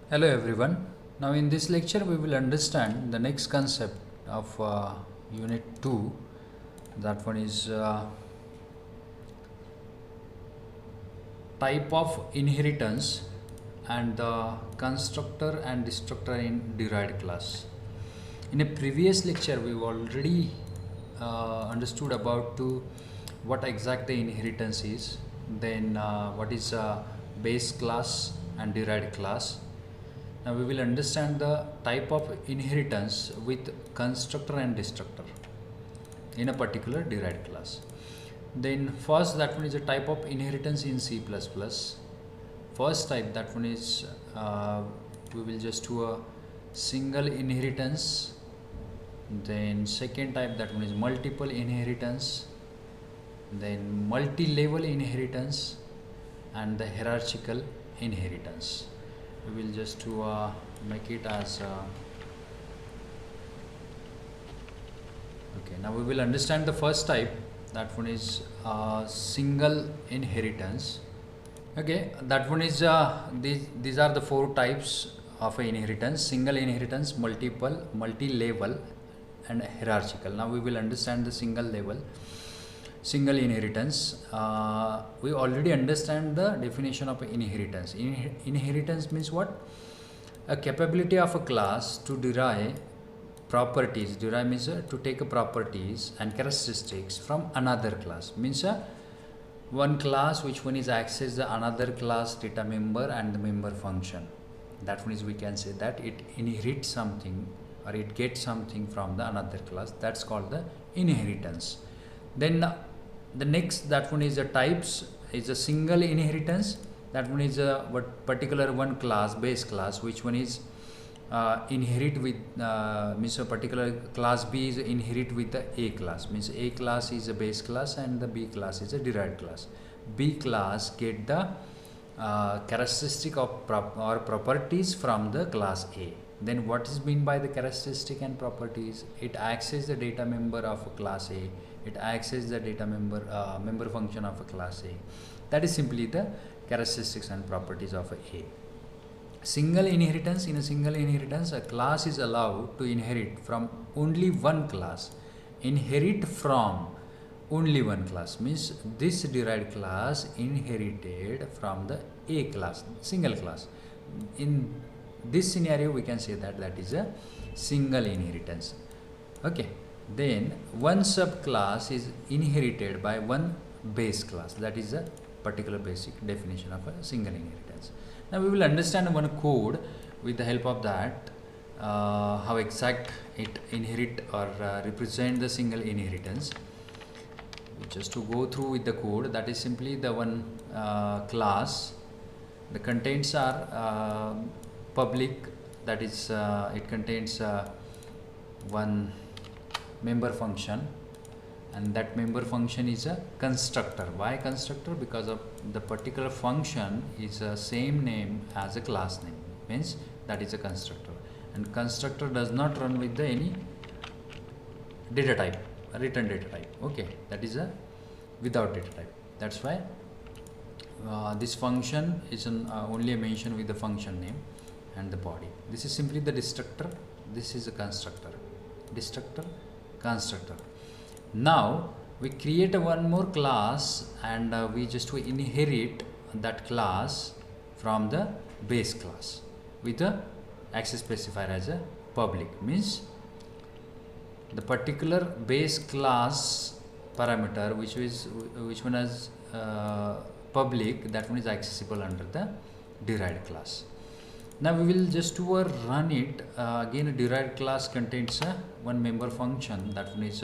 Hello everyone. Now in this lecture we will understand the next concept of unit 2. That one is type of inheritance and the constructor and destructor in derived class. In a previous lecture we already understood about what exact the inheritance is, then what is base class and derived class. Now we will understand the type of inheritance with constructor and destructor in a particular derived class. Then first, that one is a type of inheritance in C++. First type, that one is we will just do a single inheritance. Then second type, that one is multiple inheritance. Then multi-level inheritance and the hierarchical inheritance. We will just to make it as okay. Now we will understand the first type. That one is single inheritance. Okay, that one is these are the four types of inheritance: single inheritance, multiple, multi-level, and hierarchical. Now we will understand the single inheritance. We already understand the definition of inheritance. Inheritance means what? A capability of a class to derive properties. Derive means to take a properties and characteristics from another class. Means one class which one is access the another class data member and the member function. That one is, we can say that it inherits something or it gets something from the another class. That's called the inheritance. Then the next, that one is the types, is a single inheritance. That one is a particular one class, base class, which one is inherit with means a particular class B is inherit with the A class. Means A class is a base class and the B class is a derived class. B class get the characteristic of properties from the class A. Then what is mean by the characteristic and properties? It accesses the data member of a class A. It accesses the data member function of a class A. That is simply the characteristics and properties of a. Single inheritance. In a single inheritance, a class is allowed to inherit from only one class. Inherit from only one class means this derived class inherited from the A class, single class. In this scenario, we can say that that is a single inheritance. Okay. Then one subclass is inherited by one base class. That is a particular basic definition of a single inheritance. Now we will understand one code with the help of that how exact it inherit or represent the single inheritance. Just to go through with the code, that is simply the one class. The contents are public, that is it contains one member function, and that member function is a constructor. Why constructor? Because of the particular function is the same name as a class name, means that is a constructor. And constructor does not run with the any data type, return data type. Okay, that is a without data type. That's why this function is only a mention with the function name and the body. This is simply the destructor. This is a constructor. Destructor, constructor. Now we create one more class and we just inherit that class from the base class with the access specifier as a public. Means the particular base class parameter which one is public, that one is accessible under the derived class. Now we will just run it again. A derived class contains one member function, that one is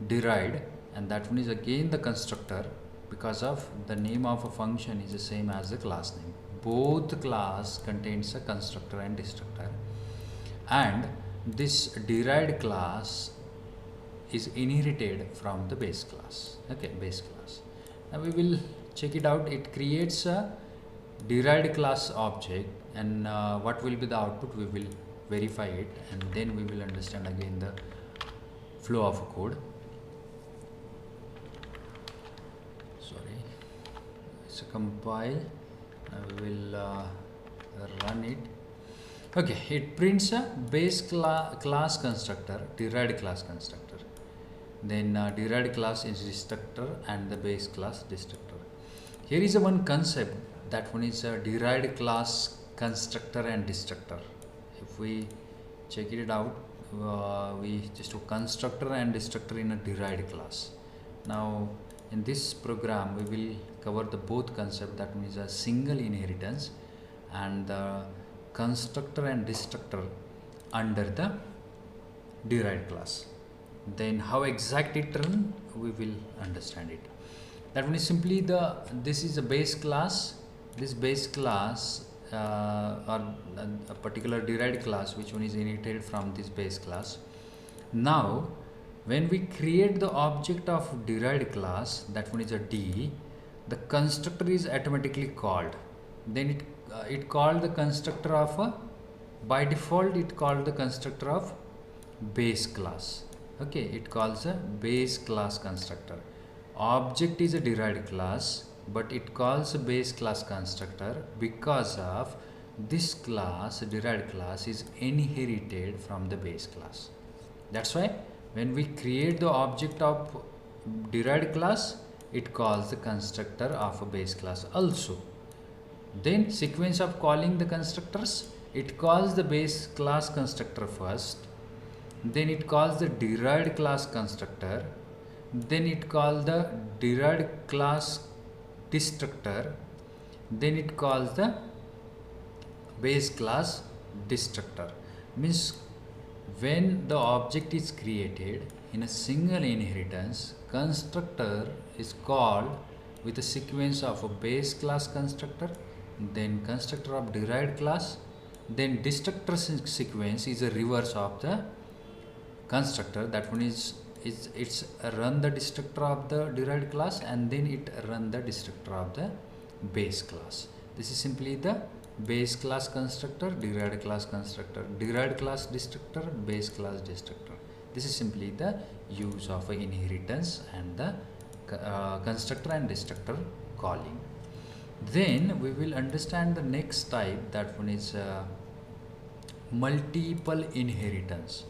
derived, and that one is again the constructor, because of the name of a function is the same as the class name. Both class contains a constructor and destructor, and this derived class is inherited from the base class. Okay, base class. Now we will check it out. It creates a derived class object, and what will be the output? We will verify it, and then we will understand again the flow of code. Sorry, it's a compile. Now we will run it. Okay, it prints a base class constructor, derived class constructor. Then derived class is destructor and the base class destructor. Here is a one concept, that one is a derived class constructor and destructor. If we check it out, we just do constructor and destructor in a derived class. Now in this program we will cover the both concept, that means a single inheritance and the constructor and destructor under the derived class. Then how exact it run, we will understand it. That one is simply this is a base class. This base class or a particular derived class, which one is inherited from this base class. Now when we create the object of derived class, that one is a D, the constructor is automatically called. Then it called the constructor of a, by default it called the constructor of base class. Okay, it calls a base class constructor. Object is a derived class, but it calls a base class constructor because of this class, derived class, is inherited from the base class. That's why when we create the object of derived class, it calls the constructor of a base class also. Then sequence of calling the constructors, it calls the base class constructor first, then it calls the derived class constructor, then it calls the derived class destructor, then it calls the base class destructor. Means when the object is created in a single inheritance, constructor is called with a sequence of a base class constructor, then constructor of derived class, then destructor sequence is a reverse of the constructor. That one is it's run the destructor of the derived class and then it run the destructor of the base class. This is simply the base class constructor, derived class constructor, derived class destructor, base class destructor. This is simply the use of inheritance and the constructor and destructor calling. Then we will understand the next type, that one is multiple inheritance.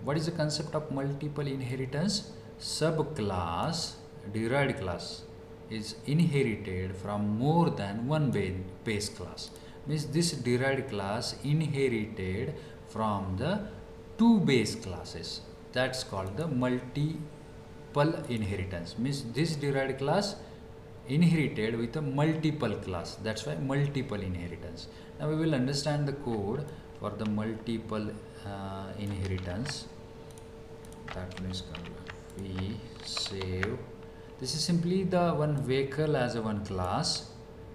What is the concept of multiple inheritance? Subclass derived class is inherited from more than one base class. Means this derived class inherited from the two base classes. That's called the multiple inheritance. Means this derived class inherited with a multiple class. That's why multiple inheritance. Now we will understand the code for the multiple inheritance. That means we save. This is simply the one vehicle as a one class.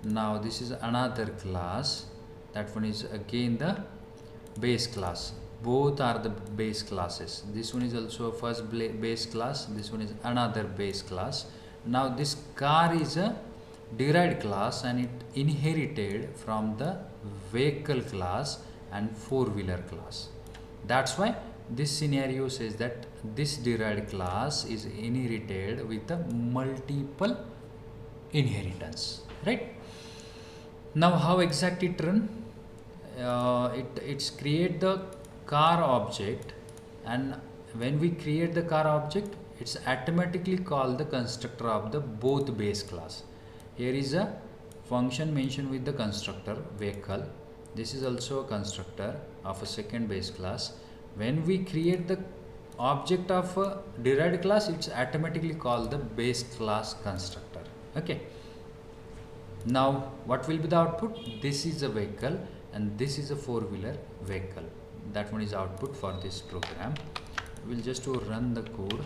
Now this is another class. That one is again the base class. Both are the base classes. This one is also a first base class. This one is another base class. Now this car is a derived class and it inherited from the vehicle class and four-wheeler class. That's why this scenario says that this derived class is inherited with a multiple inheritance, right? Now how exact it run? It's create the car object, and when we create the car object, it's automatically called the constructor of the both base class. Here is a function mentioned with the constructor vehicle. This is also a constructor of a second base class. When we create the object of a derived class, it's automatically called the base class constructor. Okay. Now what will be the output? This is a vehicle and this is a four-wheeler vehicle. That one is output for this program. We'll just to run the code.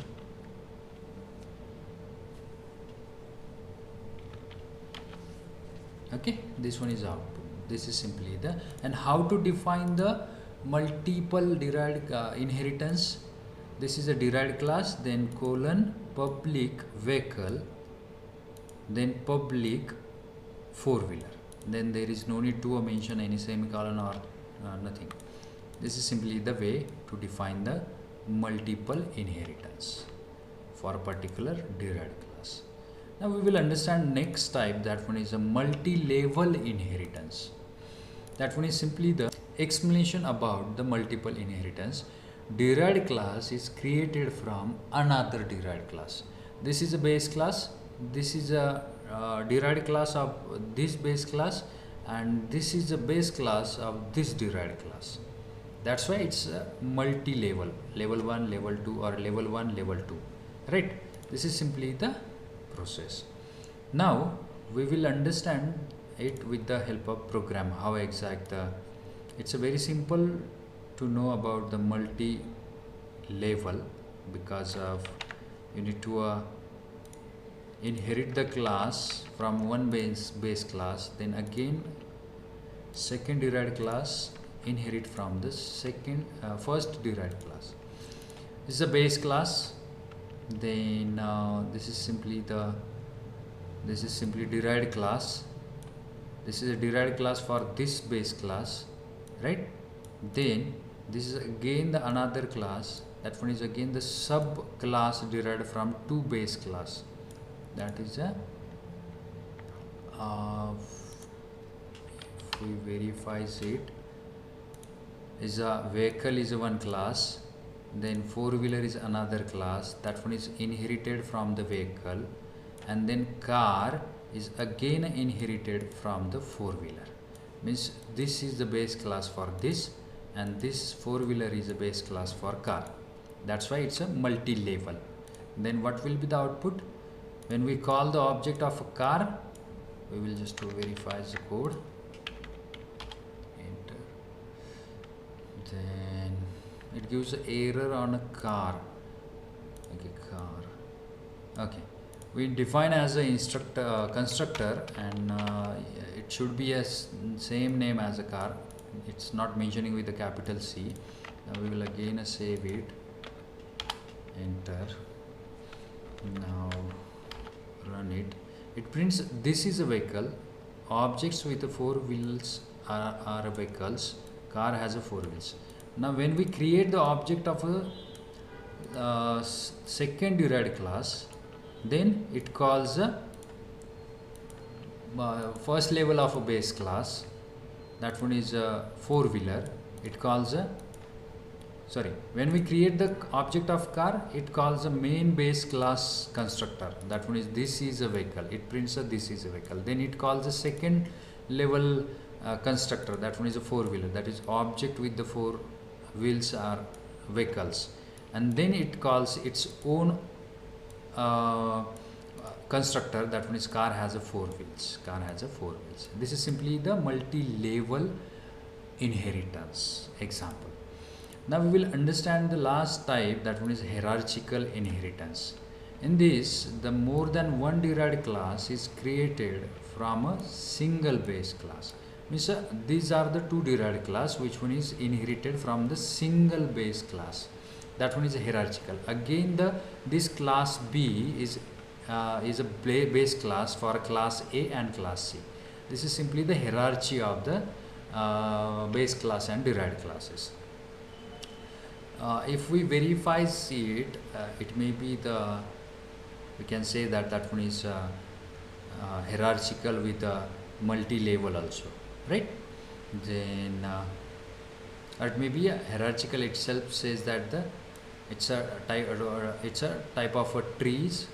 Okay, this one is output. This is simply the, and how to define the multiple derived inheritance. This is a derived class, then colon public vehicle, then public four-wheeler. Then there is no need to mention any semicolon or nothing. This is simply the way to define the multiple inheritance for a particular derived class. Now we will understand next type, that one is a multi-level inheritance. That one is simply the explanation about the multiple inheritance. Derived class is created from another derived class. This is a base class, this is a derived class of this base class, and this is a base class of this derived class. That's why it's a multi-level, level 1, level 2, or level 1, level 2, right? This is simply the process. Now we will understand it with the help of program, how exact it's a very simple to know about the multi-level, because of you need to inherit the class from one base class, then again second derived class inherit from the first derived class. This is a base class, then this is simply derived class. This is a derived class for this base class, right? Then this is again the another class, that one is again the sub class derived from two base class. That is a if we verifies it, is a vehicle is one class, then four-wheeler is another class, that one is inherited from the vehicle, and then car is again inherited from the four-wheeler. Means this is the base class for this, and this four-wheeler is a base class for car. That's why it's a multi-level. Then what will be the output? When we call the object of a car, we will just to verify the code. Enter. Then it gives an error on a car. Okay, car. Okay. We define as a constructor, and it should be a same name as a car. It's not mentioning with the capital C. Now we will again save it. Enter. Now run it. It prints this is a vehicle. Objects with the four wheels are vehicles. Car has a four wheels. Now when we create the object of a second derived class, then it calls a first level of a base class, that one is a four-wheeler. It calls a when we create the object of car, it calls a main base class constructor, that one is this is a vehicle. It prints a this is a vehicle. Then it calls a second level constructor, that one is a four-wheeler, that is object with the four wheels are vehicles, and then it calls its own constructor, that one is car has a four wheels. This is simply the multi-level inheritance example. Now we will understand the last type, that one is hierarchical inheritance. In this, the more than one derived class is created from a single base class. Means these are the two derived class, which one is inherited from the single base class. That one is hierarchical. Again, this class B is a base class for class A and class C. This is simply the hierarchy of the base class and derived classes. If we verify it, it may be we can say that one is hierarchical with a multi-level also, right? Then it may be a hierarchical itself says that it's a type of a trees,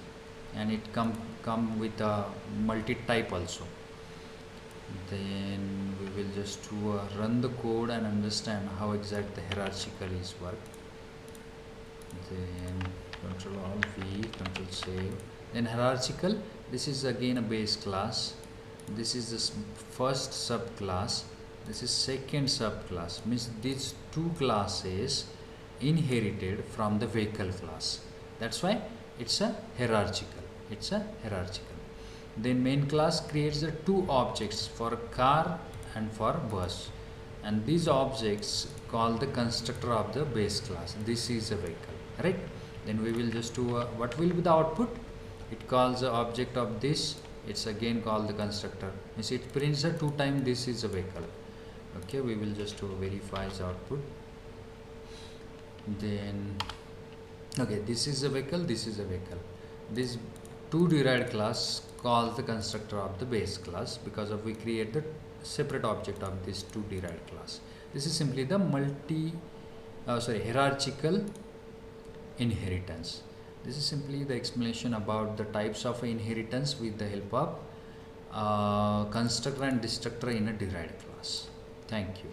and it come with a multi-type also. Then we will just run the code and understand how exact the hierarchical is work. Then Control Alt V, Control Save. Then hierarchical, this is again a base class. This is the first subclass. This is second subclass. Means these two classes inherited from the vehicle class. That's why it's a hierarchical. Then main class creates the two objects for car and for bus, and these objects call the constructor of the base class. This is a vehicle, right? Then we will just do what will be the output. It calls the object of this. It's again called the constructor. Means it prints a two times this is a vehicle. Okay, we will just verify the output. Then okay, this is a vehicle. This two derived class calls the constructor of the base class, because of we create the separate object of this two derived class. This is simply the hierarchical inheritance. This is simply the explanation about the types of inheritance with the help of constructor and destructor in a derived class. Thank you.